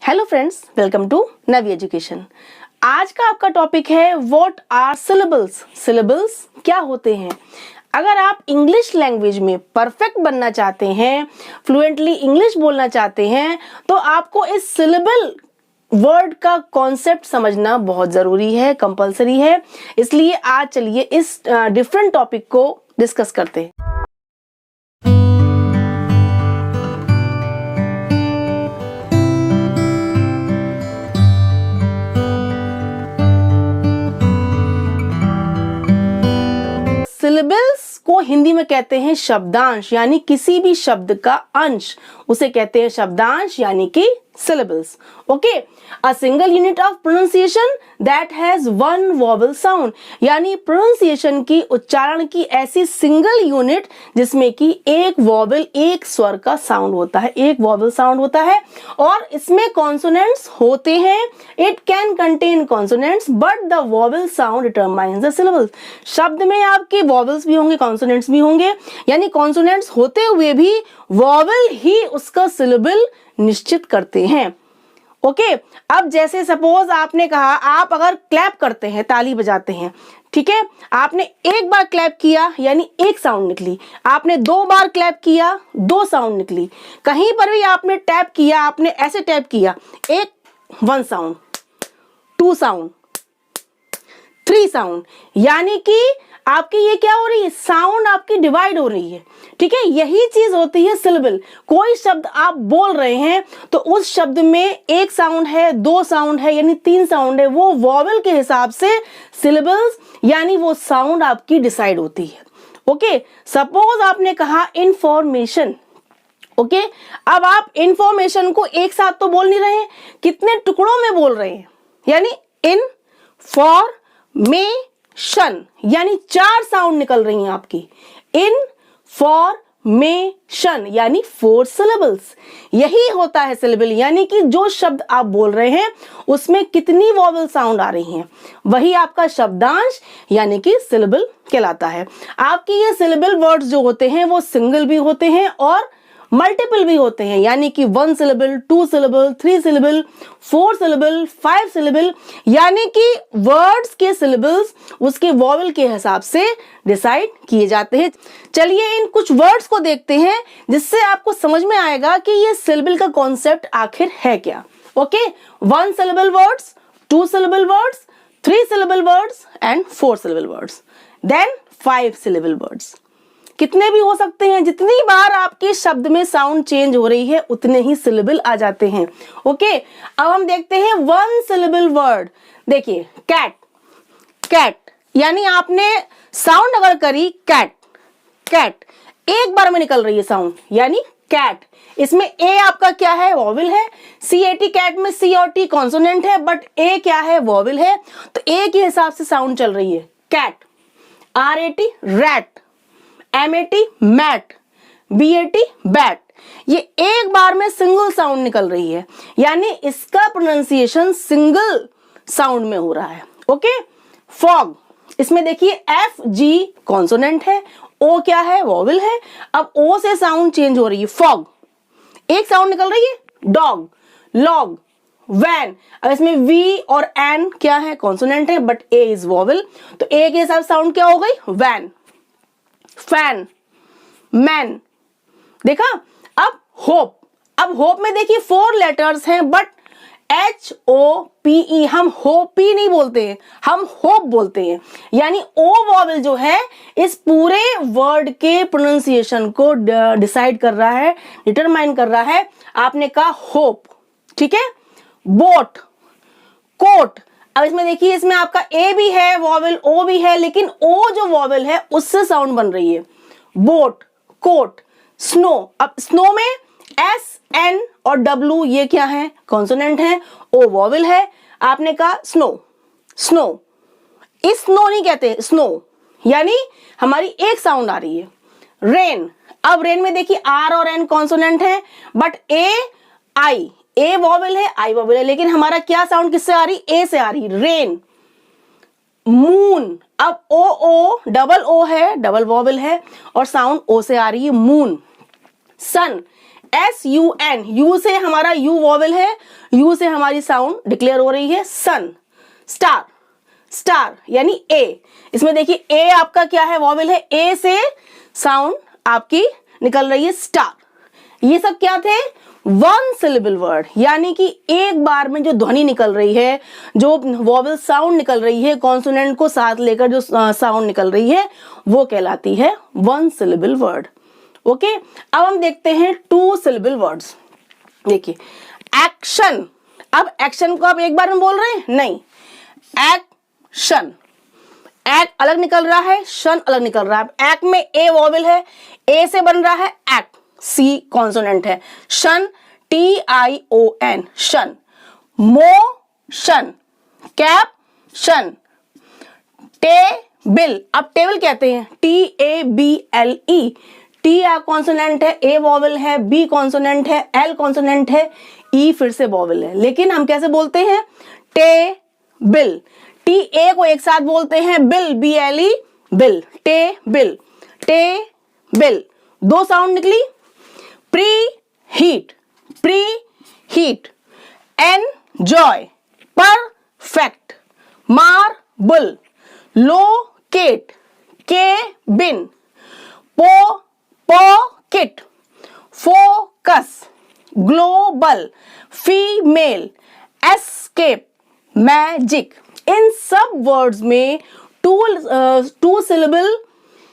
Hello friends, welcome to Navi education. आज का आपका टॉपिक है व्हाट आर सिलेबल्स। सिलेबल्स क्या होते हैं? अगर आप इंग्लिश लैंग्वेज में परफेक्ट बनना चाहते हैं, फ्लुएंटली इंग्लिश बोलना चाहते हैं, तो आपको इस सिलेबल वर्ड का कॉन्सेप्ट समझना बहुत जरूरी है, कंपलसरी है। इसलिए आज चलिए इस डिफरेंट टॉपिक को डिस्कस करते हैं। सिलेबल्स को हिंदी में कहते हैं शब्दांश, यानी किसी भी शब्द का अंश, उसे कहते हैं शब्दांश यानी कि syllables. Okay, a single unit of pronunciation that has one vowel sound, यानी pronunciation की उच्चारण की ऐसी सिंगल यूनिट जिसमें कि एक वॉवल, एक स्वर का साउंड होता है, एक वॉवल साउंड होता है और इसमें कॉन्सोनेंट्स होते हैं। It can contain consonants but the vowel sound determines the syllables. शब्द में आपके वॉवल्स भी होंगे, कॉन्सोनेंट्स भी होंगे, यानी कॉन्सोनेंट्स होते हुए भी वॉवल ही उसका सिलेबल निश्चित करते हैं। ओके, अब जैसे सपोज आपने कहा, आप अगर क्लैप करते हैं, ताली बजाते हैं, ठीक है, आपने एक बार क्लैप किया यानी एक साउंड निकली, आपने दो बार क्लैप किया, दो साउंड निकली। कहीं पर भी आपने टैप किया, आपने ऐसे टैप किया, एक one sound, two sound, three sound, यानी कि आपकी ये क्या हो रही है, साउंड आपकी डिवाइड हो रही है। ठीक है, यही चीज होती है सिलेबल। कोई शब्द आप बोल रहे हैं तो उस शब्द में एक साउंड है, दो साउंड है, यानी तीन साउंड है, वो वॉवल के हिसाब से सिलेबल्स यानी वो साउंड आपकी डिसाइड होती है। ओके, सपोज आपने कहा इंफॉर्मेशन। ओके, अब आप इंफॉर्मेशन को एक साथ तो बोल नहीं रहे हैं, कितने टुकड़ों में बोल रहे हैं, यानी इनफॉर्मेशन, यानी चार साउंड निकल रही हैं आपकी। इनफॉर्मेशन यानी फोर सिलेबल्स। यही होता है सिलेबल, यानी कि जो शब्द आप बोल रहे हैं उसमें कितनी वॉवल साउंड आ रही हैं, वही आपका शब्दांश यानी कि सिलेबल कहलाता है। आपकी ये सिलेबल वर्ड्स जो होते हैं वो सिंगल भी होते हैं और मल्टीपल भी होते हैं, यानी कि one syllable, two syllable, three syllable, four syllable, five syllable, यानी कि वर्ड्स के सिलेबल्स उसके वॉवल के हिसाब से डिसाइड किए जाते हैं। चलिए इन कुछ वर्ड्स को देखते हैं जिससे आपको समझ में आएगा कि ये सिलेबल का कॉन्सेप्ट आखिर है क्या। Okay, one syllable words, two syllable words, three syllable words and four syllable words, then five syllable words. कितने भी हो सकते हैं, जितनी बार आपके शब्द में साउंड चेंज हो रही है उतने ही सिलेबल आ जाते हैं। ओके, अब हम देखते हैं वन सिलेबल वर्ड। देखिए कैट, कैट यानी आपने साउंड अगर करी कैट, कैट एक बार में निकल रही है साउंड, यानी कैट। इसमें ए आपका क्या है, वॉवल है। CAT कैट में C और T कॉन्सोनेंट है, बट ए क्या है, वॉवल है, तो ए के हिसाब से साउंड चल रही है cat. RAT rat, MAT mat, BAT bat, ये एक बार में सिंगल साउंड निकल रही है, यानी इसका प्रोनाउंसिएशन सिंगल साउंड में हो रहा है। ओके, फॉग, इसमें देखिए FG कॉन्सोनेंट है, O क्या है, वॉवल है, अब O से साउंड चेंज हो रही है, फॉग एक साउंड निकल रही है, डॉग, लॉग, वैन, अब इसमें V और N क्या है, कॉन्सोनेंट है, बट A इज वॉवल, तो A के हिसाब साउंड क्या हो गई, वैन, फैन, मैन। देखा, अब होप, अब होप में देखिए फोर लेटर्स हैं, बट HOPE हम होपी नहीं बोलते हैं, हम होप बोलते हैं, यानी O वॉवल जो है इस पूरे वर्ड के प्रोनाउंसिएशन को डिसाइड कर रहा है, डिटरमाइन कर रहा है। आपने कहा होप, ठीक है, बोट, कोट, अब इसमें देखिए इसमें आपका ए भी है वॉवल, ओ भी है, लेकिन ओ जो वॉवल है उससे साउंड बन रही है, बोट, कोट, स्नो, अब स्नो में S, N और W ये क्या है, कॉन्सोनेंट है, ओ वॉवल है, आपने कहा स्नो, स्नो, इस स्नो नहीं कहते, स्नो, यानी हमारी एक साउंड आ रही है। रेन, अब रेन में देखिए R और N कॉन्सोनेंट है, बट A वॉवल है, I वॉवल है, लेकिन हमारा क्या साउंड किससे आ रही, A से आ रही, रेन। मून, अब O डबल O है, डबल वॉवल है और साउंड O से आ रही है, मून। सन, SUN, यू से हमारा यू वॉवेल है, यू से हमारी साउंड डिक्लेयर हो रही है सन। स्टार, स्टार यानी ए, इसमें देखिए ए आपका क्या है, वॉवेल है, ए से साउंड आपकी निकल रही है स्टार। ये सब क्या थे, वन सिलेबल वर्ड, यानी कि एक बार में जो ध्वनि निकल रही है, जो वॉवेल साउंड निकल रही है, कॉन्सोनेंट को साथ लेकर जो साउंड निकल रही है, वो कहलाती है वन सिलेबल वर्ड। ओके, अब हम देखते हैं टू सिलेबल वर्ड्स। देखिए एक्शन, अब एक्शन को आप एक बार में बोल रहे हैं, नहीं, एक्शन, एक अलग निकल रहा है, शन अलग निकल रहा है। एक में ए वॉवेल है, ए से बन रहा है एक्ट, सी कॉन्सोनेंट है, शन TION, शन। मोशन, कैप्शन, टेबिल, अब टेबल कहते हैं TABLE, टी कॉन्सोनेंट है, ए वॉवेल है, बी कॉन्सोनेंट है, एल कॉन्सोनेंट है, ई फिर से वॉवेल है, लेकिन हम कैसे बोलते हैं, टेबिल। TA को एक साथ बोलते हैं बिल, BLE, बिल, टेबिल, टेबिल, दो साउंड निकली। Preheat, preheat, enjoy, perfect, marble, locate, cabin, pocket, focus, global, female, escape, magic. इन सब वर्ड्स में टू सिलेबल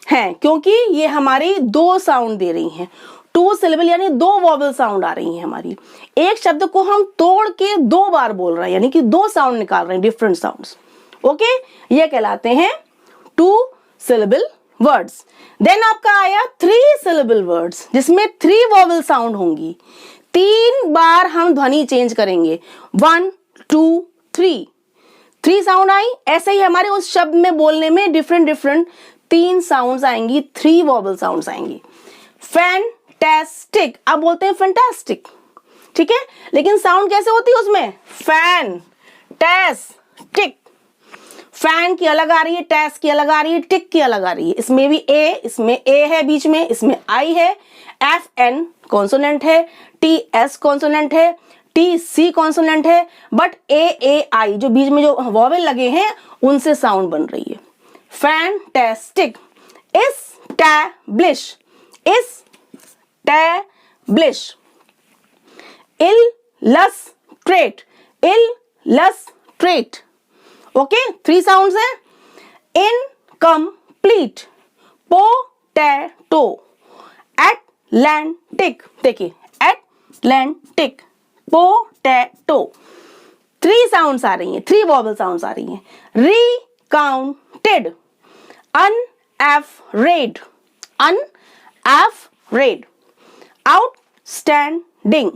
हैं, क्योंकि ये हमारी दो साउंड दे रही हैं। टू सिलेबल यानी दो वॉवेल साउंड आ रही हैं हमारी। एक शब्द को हम तोड़ के दो बार बोल रहे हैं, यानी कि दो साउंड निकाल रहे हैं, डिफरेंट साउंड्स। ओके, ये कहलाते हैं टू सिलेबल वर्ड्स। देन आपका आया थ्री सिलेबल वर्ड्स, जिसमें थ्री वॉवेल साउंड होंगी। तीन बार हम ध्वनि चेंज करेंगे, 1 2 3, थ्री साउंड आई। ऐसे ही हमारे उस शब्द में बोलने में डिफरेंट डिफरेंट तीन साउंड्स आएंगी, थ्री वॉवेल साउंड्स आएंगी। फैंटास्टिक, अब बोलते हैं फैंटास्टिक, ठीक है, लेकिन साउंड कैसे होती है उसमें, फैन टैस टिक। फैन की अलग आ रही है, टैस की अलग आ रही है, टिक की अलग आ रही है। इसमें भी ए, इसमें ए है बीच में, इसमें आई है, FN कॉन्सोनेंट है, TS कॉन्सोनेंट है, TC कॉन्सोनेंट है, बट AAI जो बीच में जो वॉवेल लगे हैं उनसे साउंड बन रही है। Fantastic, establish, establish, illustrate, illustrate. Okay, three sounds हैं। इनकम्प्लीट, पोटैटो, एटलांटिक, देखिए एटलांटिक, पोटैटो। थ्री साउंड्स आ रही हैं, थ्री वॉवेल साउंड्स आ रही हैं। Recounted, unafraid, unafraid, outstanding,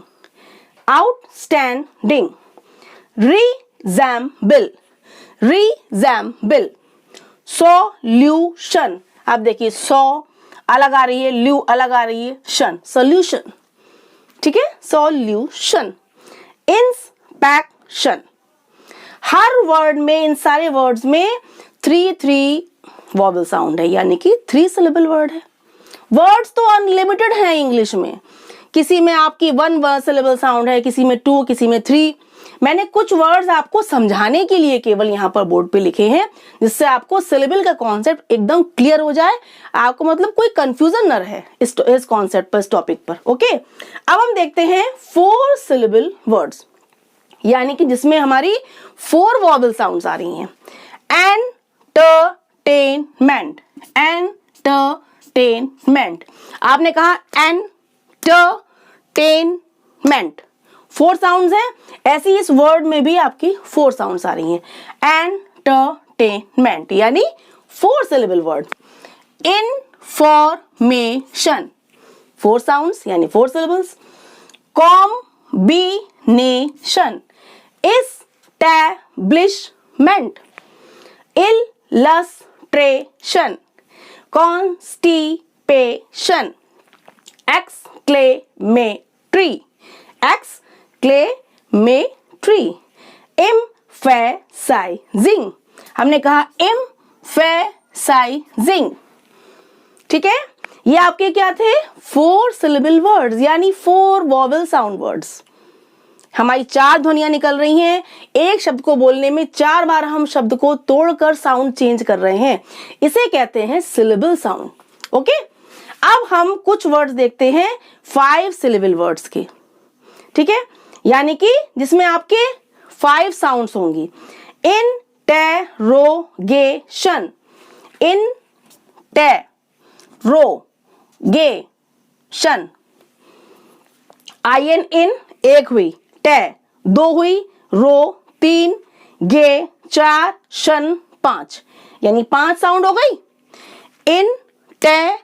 outstanding, resemble, resemble, solution. अब देखिए सॉ अलग आ रही है, ल्यू अलग आ रही है, शन सॉल्यूशन, ठीक है, सॉल्यूशन। इंस्पेक्शन, हर वर्ड में, इन सारे वर्ड्स में थ्री वॉवेल साउंड है, यानी कि थ्री सिलेबल वर्ड है। वर्ड्स तो अनलिमिटेड हैं इंग्लिश में, किसी में आपकी वन सिलेबल साउंड है, किसी में टू, किसी में थ्री। मैंने कुछ वर्ड्स आपको समझाने के लिए केवल यहाँ पर बोर्ड पे लिखे हैं, जिससे आपको सिलेबल का कॉन्सेप्ट एकदम क्लियर हो जाए, आपको मतलब कोई कंफ्यूजन न रहे इस कॉन्सेप्ट पर, इस टॉपिक पर। ओके, अब हम देखते हैं फोर सिलेबल वर्ड्स, यानी कि जिसमें हमारी फोर वॉवेल साउंड्स आ रही हैं। एंटरटेनमेंट, एंटरटेनमेंट, आपने कहा एंटरटेनमेंट, फोर साउंड्स हैं। ऐसी इस वर्ड में भी आपकी फोर साउंड्स आ रही हैं। एंटरटेनमेंट यानी four syllable word. Information, four sounds यानी four syllables. Combination, establishment, illustration, constipation, exclamatory, exclamatory, emphasising, हमने कहा एम्फेसाइजिंग, ठीक है। ये आपके क्या थे? 4 syllable वर्ड्स, यानी 4 वॉवेल साउंड वर्ड्स। हमारी 4 ध्वनियां निकल रही हैं। एक शब्द को बोलने में 4 बार हम शब्द को तोड़कर साउंड चेंज कर रहे हैं, इसे कहते हैं सिलेबल साउंड। ओके, अब हम कुछ वर्ड्स देखते हैं 5 syllable वर्ड्स के, ठीक है, यानी कि जिसमें आपके 5 साउंड्स होंगी। इंटेरोगेशन, इंटेरोगेशन, IN इन 1 हुई, टे 2 हुई, रो 3, गे 4, शन 5, यानी 5 साउंड हो गई। इंटेरोगेशन,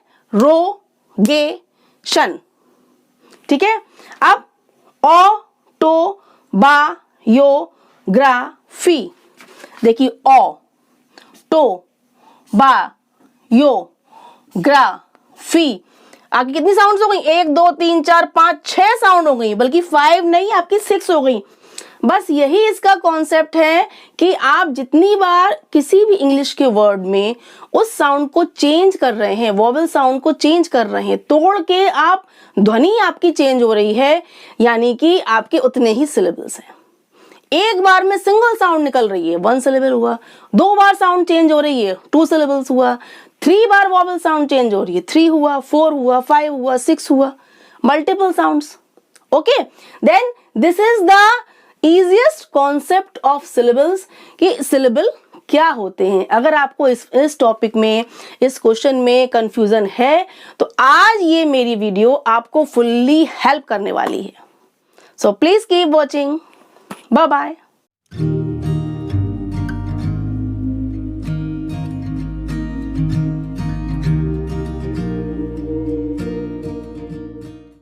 ठीक है। अब ऑटोबायोग्राफी, देखिए ऑटोबायोग्राफी, आपकी कितनी साउंड्स हो गई? 1 2 3 4 5 6 साउंड हो गई, बल्कि 5 नहीं, आपकी 6 हो गई। बस यही इसका कॉन्सेप्ट है कि आप जितनी बार किसी भी इंग्लिश के वर्ड में उस साउंड को चेंज कर रहे हैं, वॉवेल साउंड को चेंज कर रहे हैं, तोड़ के आप, ध्वनि आपकी चेंज हो रही है, यानी कि आपके उतने ही सिलेबल्स हैं। एक बार में सिंगल साउंड निकल रही है, 1 सिलेबल हुआ। 2 बार साउंड चेंज हो रही है, 2 सिलेबल्स हुआ। 3 बार वॉवेल साउंड चेंज हो रही है, 3 हुआ, 4 हुआ, 5 हुआ, 6 हुआ, multiple sounds. Okay, then this is the easiest concept of syllables, कि सिलेबल क्या होते हैं। अगर आपको इस टॉपिक में, इस क्वेश्चन में कंफ्यूजन है, तो आज ये मेरी वीडियो आपको फुल्ली हेल्प करने वाली है। So please keep watching. Bye bye.